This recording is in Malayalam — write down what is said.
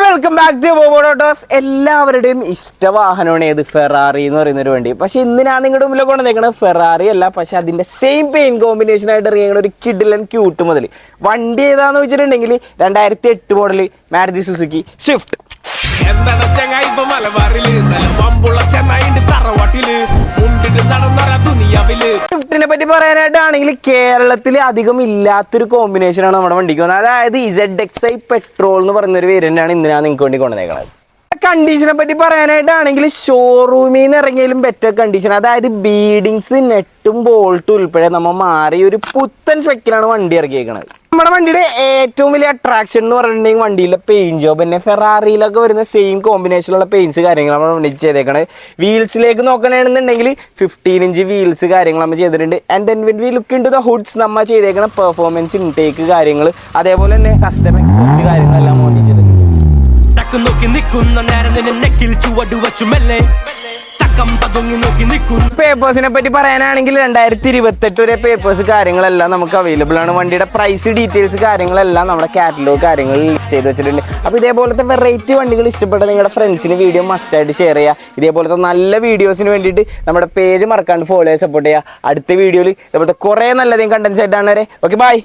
Welcome back to ബോബോട്ടോസ്. എല്ലാവരുടെയും ഇഷ്ടവാഹനമാണ് ഏത് ഫെറാറി എന്ന് പറയുന്ന ഒരു വണ്ടി. പക്ഷെ ഇന്ന് ഞാൻ നിങ്ങളുടെ മുമ്പിൽ കൊണ്ടുവന്നേക്കുന്നത് ഫെറാറി അല്ല, പക്ഷെ അതിന്റെ സെയിം പെയിന്റ് കോമ്പിനേഷൻ ആയിട്ട് ഇറങ്ങിയ ഒരു കിഡിലൻ ക്യൂട്ട് മുതൽ വണ്ടി ഏതാന്ന് വെച്ചിട്ടുണ്ടെങ്കിൽ 2008 മോഡൽ മാരുതി സുസുക്കി സ്വിഫ്റ്റ്. എന്താണ് ചങ്ങായി ഇപ്പൊ മലബാറില് നല്ല വമ്പുള്ള ചെന്നായിണ്ട് തറവാട്ടില് മുണ്ടിട്ട് നടന്നൊരാ ദുനിയാവില്. സ്വിഫ്റ്റിനെ പറ്റി പറയാനായിട്ടാണെങ്കിൽ കേരളത്തിൽ അധികം ഇല്ലാത്തൊരു കോമ്പിനേഷനാണ് നമ്മുടെ വണ്ടിക്ക് വന്നത്. അതായത് ZXi പെട്രോൾ എന്ന് പറയുന്നൊരു വേരിയന്റാണ് ഇന്ന് ഞാൻ നിങ്ങൾക്ക് വേണ്ടി കൊണ്ടുവന്നേക്കുന്നത്. കണ്ടീഷനെ പറ്റി പറയാനായിട്ടാണെങ്കിൽ ഷോറൂമിൽ നിന്ന് ഇറങ്ങിയാലും ബെറ്റർ കണ്ടീഷൻ. അതായത് ബീഡിങ്സ് നെട്ടും ബോൾട്ടും ഉൾപ്പെടെ നമ്മൾ മാറി ഒരു പുത്തൻ സ്പെക്കിലാണ് വണ്ടി ഇറക്കിയേക്കുന്നത്. നമ്മുടെ വണ്ടിയുടെ ഏറ്റവും വലിയ അട്രാക്ഷൻ എന്ന് പറഞ്ഞിട്ടുണ്ടെങ്കിൽ വണ്ടിയിലെ പെയിന്റ് ജോബ് തന്നെ. ഫെറാറിയിലൊക്കെ വരുന്ന സെയിം കോമ്പിനേഷനിലുള്ള പെയിന്റ്സ് കാര്യങ്ങൾ നമ്മൾ വണ്ടി ചെയ്തേക്കണത്. വീൽസിലേക്ക് നോക്കണമെന്നുണ്ടെങ്കിൽ 15 ഇഞ്ച് വീൽസ് കാര്യങ്ങൾ നമ്മൾ ചെയ്തിട്ടുണ്ട്. And then when we look into the hoods നമ്മൾ ചെയ്തേക്കണ പെർഫോമൻസ് ഇൻടേക്ക് കാര്യങ്ങൾ, അതേപോലെ തന്നെ കസ്റ്റം എക്സോസ്റ്റ് കാര്യങ്ങളെല്ലാം മോഡി ചെയ്തിട്ടുണ്ട്. നോക്കി നിൽക്കുന്ന നേരം നെക്കിൽ ചുവട് വെച്ചു മെല്ലെ പേപ്പേഴ്സിനെ പറ്റി പറയാനാണെങ്കിൽ 2028 വരെ പേപ്പേഴ്സ് കാര്യങ്ങളെല്ലാം നമുക്ക് അവൈലബിൾ ആണ്. വണ്ടിയുടെ പ്രൈസ് ഡീറ്റെയിൽസ് കാര്യങ്ങളെല്ലാം നമ്മുടെ കാറ്റലോഗ് കാര്യങ്ങളിൽ ലിസ്റ്റ് ചെയ്ത് വെച്ചിട്ടുണ്ട്. അപ്പോൾ ഇതേപോലത്തെ വെറൈറ്റി വണ്ടികൾ ഇഷ്ടപ്പെട്ട നിങ്ങളുടെ ഫ്രണ്ട്സിന് വീഡിയോ മസ്റ്റായിട്ട് ഷെയർ ചെയ്യുക. ഇതേപോലത്തെ നല്ല വീഡിയോസിന് വേണ്ടിയിട്ട് നമ്മുടെ പേജ് മറക്കാണ്ട് ഫോളോ ചെയ്ത് സപ്പോർട്ട് ചെയ്യുക. അടുത്ത വീഡിയോയിൽ ഇതേപോലത്തെ കുറേ നല്ലതേയും കണ്ടൻസ് ആയിട്ടാണ് വരെ. Okay, by.